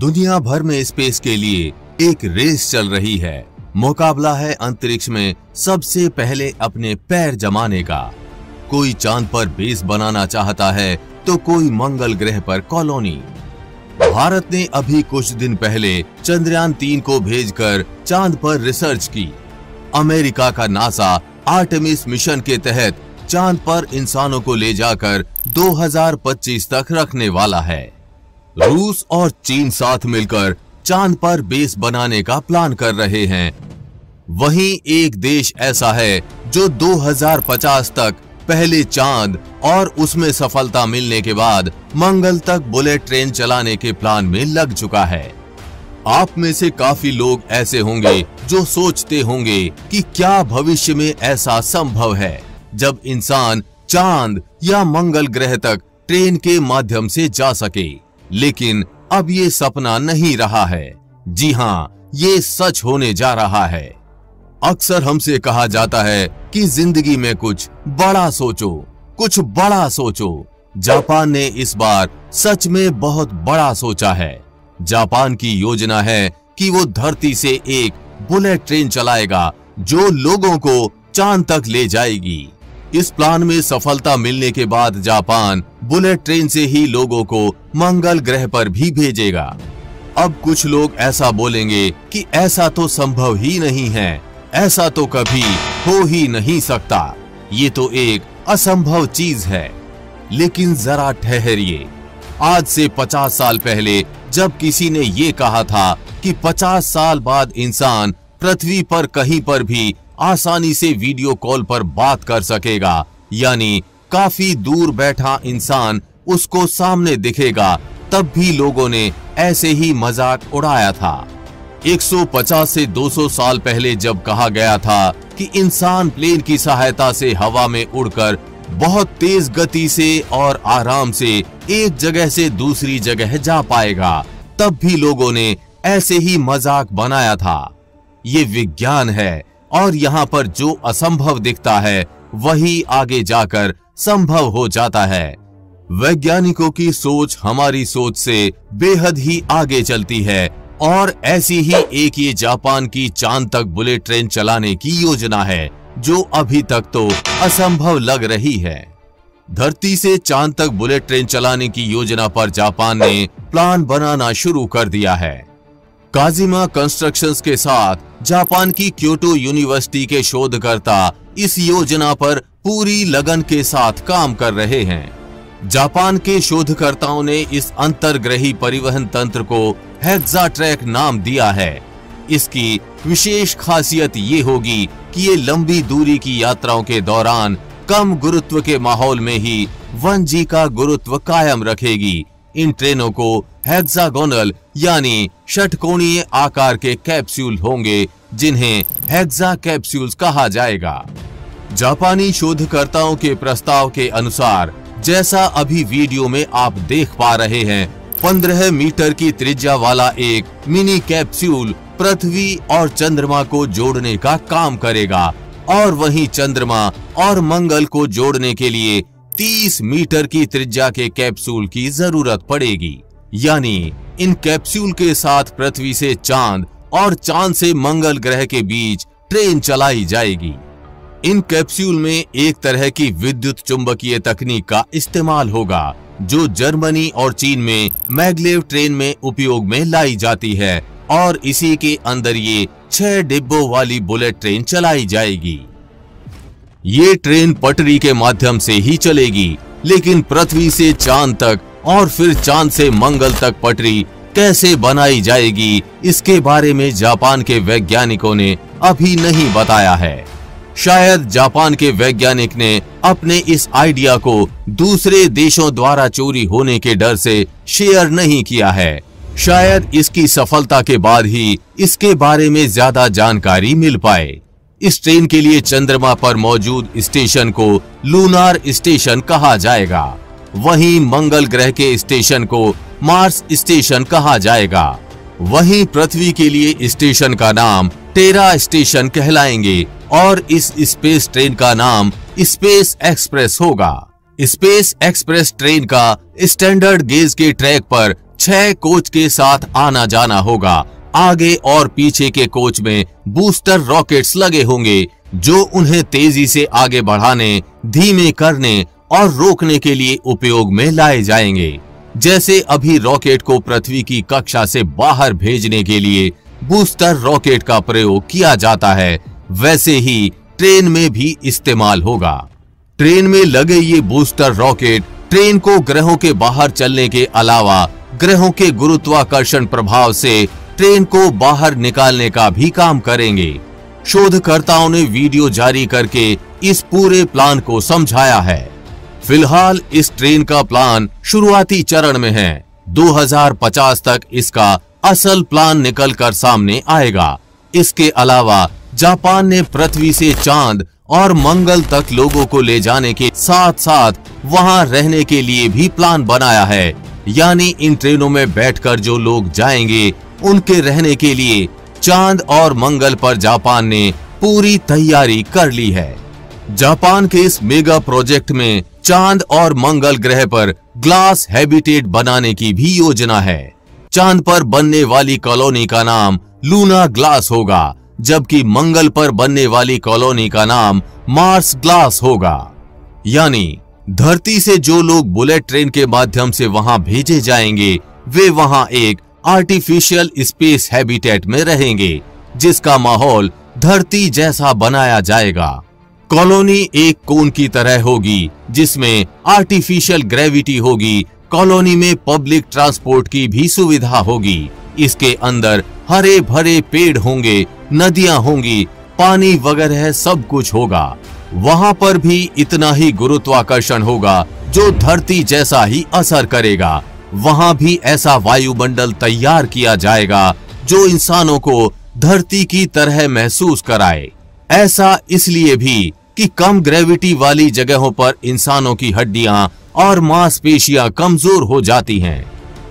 दुनिया भर में स्पेस के लिए एक रेस चल रही है। मुकाबला है अंतरिक्ष में सबसे पहले अपने पैर जमाने का। कोई चांद पर बेस बनाना चाहता है तो कोई मंगल ग्रह पर कॉलोनी। भारत ने अभी कुछ दिन पहले चंद्रयान 3 को भेजकर चांद पर रिसर्च की। अमेरिका का नासा आर्टेमिस मिशन के तहत चांद पर इंसानों को ले जाकर 2025 तक रखने वाला है। रूस और चीन साथ मिलकर चांद पर बेस बनाने का प्लान कर रहे हैं। वहीं एक देश ऐसा है जो 2050 तक पहले चांद और उसमें सफलता मिलने के बाद मंगल तक बुलेट ट्रेन चलाने के प्लान में लग चुका है। आप में से काफी लोग ऐसे होंगे जो सोचते होंगे कि क्या भविष्य में ऐसा संभव है जब इंसान चांद या मंगल ग्रह तक ट्रेन के माध्यम से जा सके। लेकिन अब ये सपना नहीं रहा है। जी हाँ, ये सच होने जा रहा है। अक्सर हमसे कहा जाता है कि जिंदगी में कुछ बड़ा सोचो, कुछ बड़ा सोचो। जापान ने इस बार सच में बहुत बड़ा सोचा है। जापान की योजना है कि वो धरती से एक बुलेट ट्रेन चलाएगा जो लोगों को चांद तक ले जाएगी। इस प्लान में सफलता मिलने के बाद जापान बुलेट ट्रेन से ही लोगों को मंगल ग्रह पर भी भेजेगा। अब कुछ लोग ऐसा बोलेंगे कि ऐसा तो संभव ही नहीं है, ऐसा तो कभी हो ही नहीं सकता, ये तो एक असंभव चीज है। लेकिन जरा ठहरिए। आज से 50 साल पहले जब किसी ने ये कहा था कि 50 साल बाद इंसान पृथ्वी पर कहीं पर भी आसानी से वीडियो कॉल पर बात कर सकेगा, यानी काफी दूर बैठा इंसान उसको सामने दिखेगा, तब भी लोगों ने ऐसे ही मजाक उड़ाया था। 150 से 200 साल पहले जब कहा गया था कि इंसान प्लेन की सहायता से हवा में उड़कर बहुत तेज गति से और आराम से एक जगह से दूसरी जगह जा पाएगा, तब भी लोगों ने ऐसे ही मजाक बनाया था। ये विज्ञान है और यहाँ पर जो असंभव दिखता है वही आगे जाकर संभव हो जाता है। वैज्ञानिकों की सोच हमारी सोच से बेहद ही आगे चलती है और ऐसी ही एक ये जापान की चांद तक बुलेट ट्रेन चलाने की योजना है जो अभी तक तो असंभव लग रही है। धरती से चांद तक बुलेट ट्रेन चलाने की योजना पर जापान ने प्लान बनाना शुरू कर दिया है। काजिमा कंस्ट्रक्शंस के साथ जापान की क्योटो यूनिवर्सिटी के शोधकर्ता इस योजना पर पूरी लगन के साथ काम कर रहे हैं। जापान के शोधकर्ताओं ने इस अंतर्ग्रही परिवहन तंत्र को हेक्सा ट्रैक नाम दिया है। इसकी विशेष खासियत ये होगी कि ये लंबी दूरी की यात्राओं के दौरान कम गुरुत्व के माहौल में ही 1G का गुरुत्व कायम रखेगी। इन ट्रेनों को हेक्सागोनल यानी षटकोणीय आकार के कैप्सूल होंगे जिन्हें हेक्सा कैप्सूल्स कहा जाएगा। जापानी शोधकर्ताओं के प्रस्ताव के अनुसार जैसा अभी वीडियो में आप देख पा रहे हैं, 15 मीटर की त्रिज्या वाला एक मिनी कैप्सूल पृथ्वी और चंद्रमा को जोड़ने का काम करेगा और वहीं चंद्रमा और मंगल को जोड़ने के लिए 30 मीटर की त्रिज्या के कैप्सूल की जरूरत पड़ेगी। यानी इन कैप्सूल के साथ पृथ्वी से चांद और चांद से मंगल ग्रह के बीच ट्रेन चलाई जाएगी। इन कैप्सूल में एक तरह की विद्युत चुंबकीय तकनीक का इस्तेमाल होगा जो जर्मनी और चीन में मैग्लेव ट्रेन में उपयोग में लाई जाती है और इसी के अंदर ये 6 डिब्बों वाली बुलेट ट्रेन चलाई जाएगी। ये ट्रेन पटरी के माध्यम से ही चलेगी, लेकिन पृथ्वी से चांद तक और फिर चांद से मंगल तक पटरी कैसे बनाई जाएगी, इसके बारे में जापान के वैज्ञानिकों ने अभी नहीं बताया है। शायद जापान के वैज्ञानिक ने अपने इस आइडिया को दूसरे देशों द्वारा चोरी होने के डर से शेयर नहीं किया है। शायद इसकी सफलता के बाद ही इसके बारे में ज्यादा जानकारी मिल पाए। इस ट्रेन के लिए चंद्रमा पर मौजूद स्टेशन को लूनार स्टेशन कहा जाएगा, वहीं मंगल ग्रह के स्टेशन को मार्स स्टेशन कहा जाएगा। वहीं पृथ्वी के लिए स्टेशन का नाम टेरा स्टेशन कहलाएंगे और इस स्पेस ट्रेन का नाम स्पेस एक्सप्रेस होगा। स्पेस एक्सप्रेस ट्रेन का स्टैंडर्ड गेज के ट्रैक पर 6 कोच के साथ आना जाना होगा। आगे और पीछे के कोच में बूस्टर रॉकेट्स लगे होंगे जो उन्हें तेजी से आगे बढ़ाने, धीमे करने और रोकने के लिए उपयोग में लाए जाएंगे। जैसे अभी रॉकेट को पृथ्वी की कक्षा से बाहर भेजने के लिए बूस्टर रॉकेट का प्रयोग किया जाता है, वैसे ही ट्रेन में भी इस्तेमाल होगा। ट्रेन में लगे ये बूस्टर रॉकेट ट्रेन को ग्रहों के बाहर चलने के अलावा ग्रहों के गुरुत्वाकर्षण प्रभाव से ट्रेन को बाहर निकालने का भी काम करेंगे। शोधकर्ताओं ने वीडियो जारी करके इस पूरे प्लान को समझाया है। फिलहाल इस ट्रेन का प्लान शुरुआती चरण में है। 2050 तक इसका असल प्लान निकलकर सामने आएगा। इसके अलावा जापान ने पृथ्वी से चांद और मंगल तक लोगों को ले जाने के साथ साथ वहां रहने के लिए भी प्लान बनाया है। यानी इन ट्रेनों में बैठकर जो लोग जाएंगे उनके रहने के लिए चांद और मंगल पर जापान ने पूरी तैयारी कर ली है। जापान के इस मेगा प्रोजेक्ट में चांद और मंगल ग्रह पर ग्लास हैबिटेट बनाने की भी योजना है। चांद पर बनने वाली कॉलोनी का नाम लूना ग्लास होगा, जबकि मंगल पर बनने वाली कॉलोनी का नाम मार्स ग्लास होगा। यानी धरती से जो लोग बुलेट ट्रेन के माध्यम से वहां भेजे जाएंगे वे वहां एक आर्टिफिशियल स्पेस हैबिटेट में रहेंगे, जिसका माहौल धरती जैसा बनाया जाएगा। कॉलोनी एक कोन की तरह होगी जिसमें आर्टिफिशियल ग्रेविटी होगी। कॉलोनी में पब्लिक ट्रांसपोर्ट की भी सुविधा होगी। इसके अंदर हरे भरे पेड़ होंगे, नदियां होंगी, पानी वगैरह सब कुछ होगा। वहां पर भी इतना ही गुरुत्वाकर्षण होगा जो धरती जैसा ही असर करेगा। वहां भी ऐसा वायुमंडल तैयार किया जाएगा जो इंसानों को धरती की तरह महसूस कराए। ऐसा इसलिए भी कि कम ग्रेविटी वाली जगहों पर इंसानों की हड्डियां और मांसपेशियां कमजोर हो जाती हैं।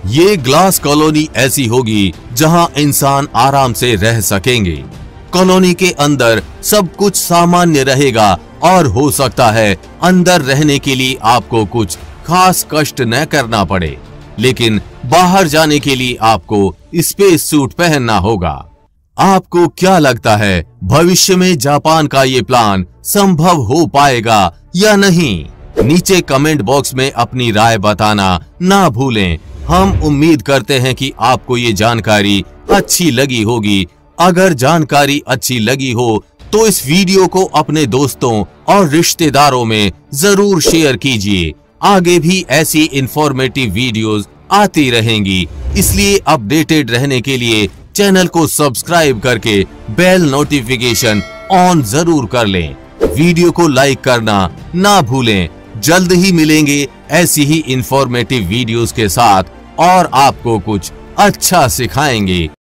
ये ग्लास कॉलोनी ऐसी होगी जहां इंसान आराम से रह सकेंगे। कॉलोनी के अंदर सब कुछ सामान्य रहेगा और हो सकता है अंदर रहने के लिए आपको कुछ खास कष्ट न करना पड़े, लेकिन बाहर जाने के लिए आपको स्पेस सूट पहनना होगा। आपको क्या लगता है भविष्य में जापान का ये प्लान संभव हो पाएगा या नहीं? नीचे कमेंट बॉक्स में अपनी राय बताना ना भूलें। हम उम्मीद करते हैं कि आपको ये जानकारी अच्छी लगी होगी। अगर जानकारी अच्छी लगी हो तो इस वीडियो को अपने दोस्तों और रिश्तेदारों में जरूर शेयर कीजिए। आगे भी ऐसी इंफॉर्मेटिव वीडियोस आती रहेंगी, इसलिए अपडेटेड रहने के लिए चैनल को सब्सक्राइब करके बेल नोटिफिकेशन ऑन जरूर कर लें। वीडियो को लाइक करना ना भूलें। जल्द ही मिलेंगे ऐसी ही इंफॉर्मेटिव वीडियोस के साथ और आपको कुछ अच्छा सिखाएंगे।